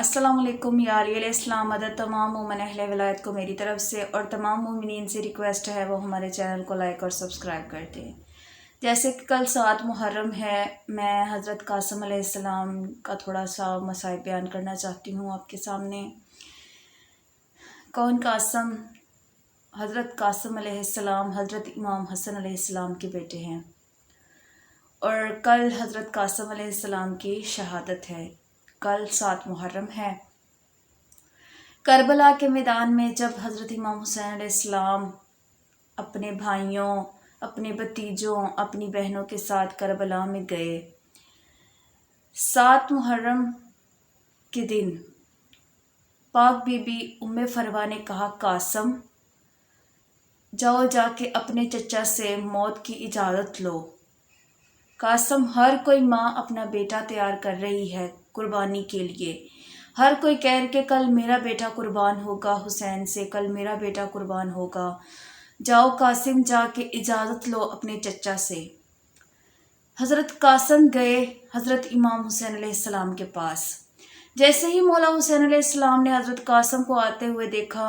अस्सलाम वालेकुम या इस्लाम मदद तमाम मोमिन अहले विलायत को मेरी तरफ से और तमाम मोमिनीन से रिक्वेस्ट है वो हमारे चैनल को लाइक और सब्सक्राइब कर दें। जैसे कि कल 7 मुहर्रम है, मैं हज़रत कासिम अलैहिस्सलाम का थोड़ा सा मसाइब बयान करना चाहती हूँ आपके सामने। कौन कासिम? हज़रत कासिम अलैहिस्सलाम हज़रत इमाम हसन अलैहिस्सलाम के बेटे हैं और कल हज़रत कासिम अलैहिस्सलाम की शहादत है। कल 7 मुहर्रम है। करबला के मैदान में जब हज़रत इमाम हुसैन अलैहिस्सलाम अपने भाइयों, अपने भतीजों, अपनी बहनों के साथ करबला में गए, 7 मुहर्रम के दिन पाक बीबी उम्मे फरवा ने कहा, कासिम जाओ जाके अपने चचा से मौत की इजाज़त लो। कासिम, हर कोई माँ अपना बेटा तैयार कर रही है कुर्बानी के लिए। हर कोई कह रहे कि कल मेरा बेटा कुर्बान होगा हुसैन से, कल मेरा बेटा कुर्बान होगा। जाओ कासिम, जाके इजाज़त लो अपने चचा से। हज़रत कासिम गए हज़रत इमाम हुसैन अलैहिस्सलाम के पास। जैसे ही मौला हुसैन अलैहिस्सलाम ने हज़रत कासिम को आते हुए देखा,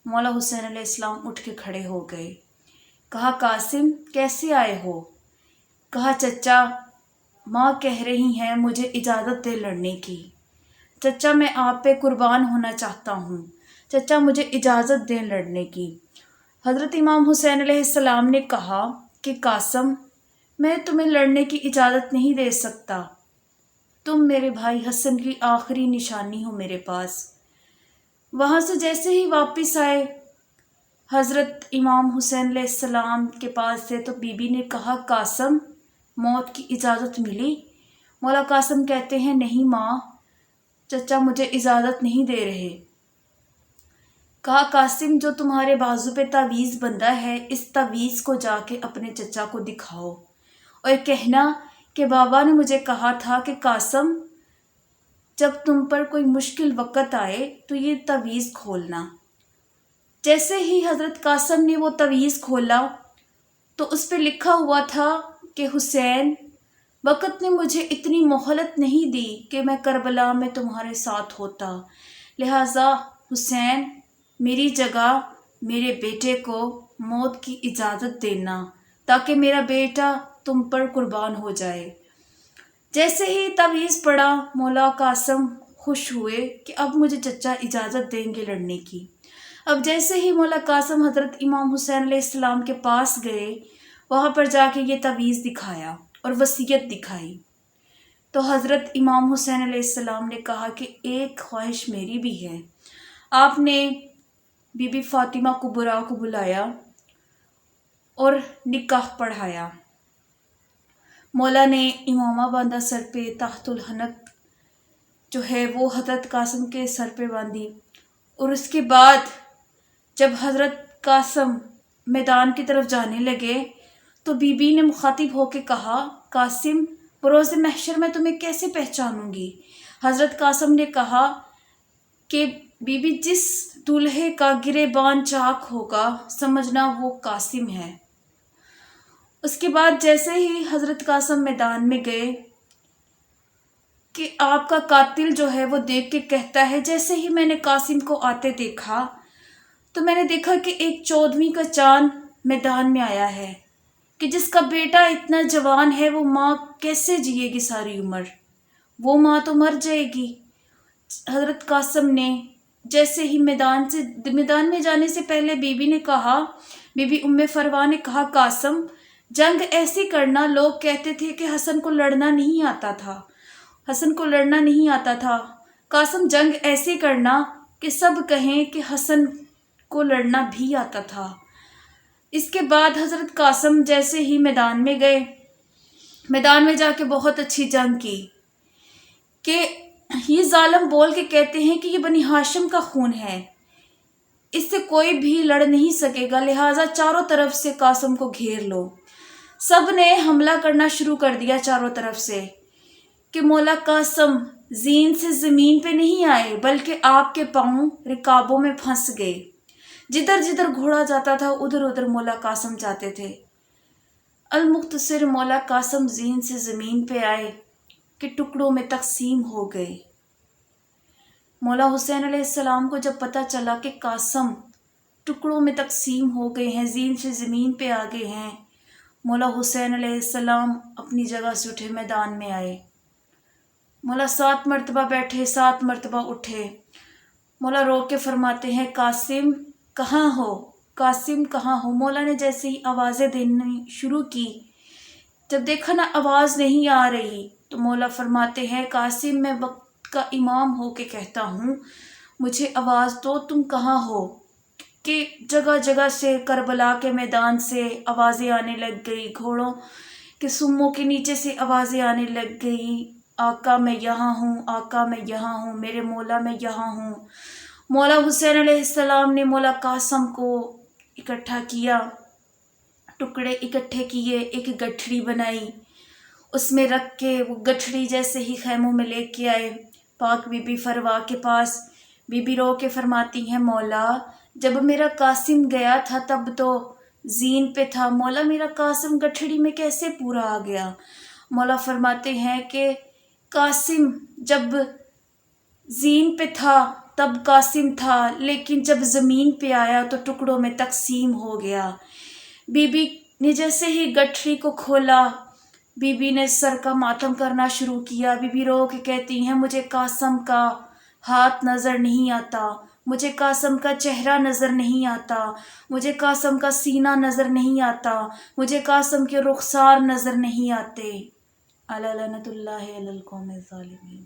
मौला हुसैन अलैहिस्सलाम उठ के खड़े हो गए। कहा, कासिम कैसे आए हो? कहा, चचा माँ कह रही हैं मुझे इजाज़त दे लड़ने की। चचा मैं आप पे कुर्बान होना चाहता हूँ। चचा मुझे इजाज़त दें लड़ने की। हज़रत इमाम हुसैन अलैहिस्सलाम ने कहा कि कासिम, मैं तुम्हें लड़ने की इजाज़त नहीं दे सकता। तुम मेरे भाई हसन की आखिरी निशानी हो मेरे पास। वहाँ से जैसे ही वापस आए हज़रत इमाम हुसैन अलैहिस्सलाम के पास से, तो बीबी ने कहा, कासिम मौत की इजाज़त मिली? मौला कासिम कहते हैं, नहीं माँ, चचा मुझे इजाज़त नहीं दे रहे। कहा, कासिम जो तुम्हारे बाजू पे तावीज़ बंधा है, इस तावीज़ को जाके अपने चचा को दिखाओ और कहना कि बाबा ने मुझे कहा था कि कासिम जब तुम पर कोई मुश्किल वक़्त आए तो ये तावीज़ खोलना। जैसे ही हज़रत कासिम ने वो तावीज़ खोला तो उस पर लिखा हुआ था कि हुसैन, वक़्त ने मुझे इतनी मोहलत नहीं दी कि मैं करबला में तुम्हारे साथ होता, लिहाजा हुसैन मेरी जगह मेरे बेटे को मौत की इजाज़त देना ताकि मेरा बेटा तुम पर कुर्बान हो जाए। जैसे ही तावीज़ पढ़ा, मौला कासिम खुश हुए कि अब मुझे चचा इजाज़त देंगे लड़ने की। अब जैसे ही मौला कासिम हज़रत इमाम हुसैन अलैहिस्सलाम के पास गए, वहाँ पर जाके ये तावीज़ दिखाया और वसीयत दिखाई। तो हज़रत इमाम हुसैन अलैहिस्सलाम ने कहा कि एक ख्वाहिश मेरी भी है। आपने बीबी फ़ातिमा कुबरा को बुलाया और निकाह पढ़ाया। मौला ने इमामा बांधा सर पे, ताहतुल हनक जो है वो हज़रत कासिम के सर पे बांधी। और उसके बाद जब हज़रत कासिम मैदान की तरफ जाने लगे तो बीबी ने मुखातिब होकर कहा, कासिम बरोज़ महशर में तुम्हें कैसे पहचानूंगी? हज़रत कासिम ने कहा कि बीबी जिस दूल्हे का गिरेबान चाक होगा समझना वो कासिम है। उसके बाद जैसे ही हज़रत कासिम मैदान में गए कि आपका कातिल जो है वो देख के कहता है, जैसे ही मैंने कासिम को आते देखा तो मैंने देखा कि एक 14वीं का चांद मैदान में आया है कि जिसका बेटा इतना जवान है वो माँ कैसे जिएगी सारी उम्र? वो माँ तो मर जाएगी। हज़रत कासिम ने जैसे ही मैदान में जाने से पहले बीबी ने कहा, बीबी उम्मे फरवा ने कहा, कासिम जंग ऐसी करना, लोग कहते थे कि हसन को लड़ना नहीं आता था, हसन को लड़ना नहीं आता था। कासिम जंग ऐसी करना कि सब कहें कि हसन को लड़ना भी आता था। इसके बाद हज़रत कासिम जैसे ही मैदान में गए, मैदान में जाके बहुत अच्छी जंग की कि ये जालिम बोल के कहते हैं कि ये बनी हाशिम का खून है, इससे कोई भी लड़ नहीं सकेगा, लिहाजा चारों तरफ से कासिम को घेर लो। सब ने हमला करना शुरू कर दिया चारों तरफ से कि मौला कासिम जीन से ज़मीन पे नहीं आए बल्कि आपके पाँव रिकाबों में फंस गए। जिधर जिधर घोड़ा जाता था उधर उधर मौला कासिम जाते थे। अल-मुख्तसिर मौला कासिम जीन से ज़मीन पे आए कि टुकड़ों में तकसीम हो गए। مولا حسین علیہ السلام کو جب پتہ چلا کہ قاسم ٹکڑوں میں تقسیم ہو گئے ہیں، زین سے زمین پہ آ گئے ہیں، مولا حسین علیہ السلام اپنی جگہ سے اٹھے، میدان میں آئے۔ مولا 7 مرتبہ بیٹھے، 7 مرتبہ اٹھے۔ مولا رو کے فرماتے ہیں قاسم کہاں ہو، قاسم کہاں ہو۔ مولا نے جیسے ہی آوازیں دینی شروع کی، جب دیکھا نا آواز نہیں آ رہی، تو مولا فرماتے ہیں قاسم میں وقت کا امام ہو کے کہتا ہوں، مجھے آواز دو، تم کہاں ہو؟ کہ جگہ جگہ سے کربلا کے میدان سے آوازیں آنے لگ گئی، گھوڑوں کے سموں کے نیچے سے آوازیں آنے لگ گئی، آقا میں یہاں ہوں، آقا میں یہاں ہوں، میرے مولا میں یہاں ہوں۔ مولا حسین علیہ السلام نے مولا قاسم کو اکٹھا کیا، ٹکڑے اکٹھے کیے، ایک گٹھڑی بنائی، اس میں رکھ کے وہ گٹھڑی جیسے ہی خیموں میں لے کے آئے پاک بی بی فروا کے پاس۔ بی بی رو کے فرماتی ہیں مولا جب میرا قاسم گیا تھا تب تو زین پہ تھا، مولا میرا قاسم گٹھڑی میں کیسے پورا آ گیا؟ مولا فرماتے ہیں کہ قاسم جب زین پہ تھا تب قاسم تھا، لیکن جب زمین پہ آیا تو ٹکڑوں میں تقسیم ہو گیا۔ بی بی نے جیسے ہی گٹھڑی کو کھولا، بی بی نے سر کا ماتم کرنا شروع کیا۔ بی بی رو کے کہتی ہیں مجھے قاسم کا ہاتھ نظر نہیں آتا، مجھے قاسم کا چہرہ نظر نہیں آتا، مجھے قاسم کا سینہ نظر نہیں آتا، مجھے قاسم کے رخسار نظر نہیں آتے۔ الا لعنت اللہ علی القوم الظالمین۔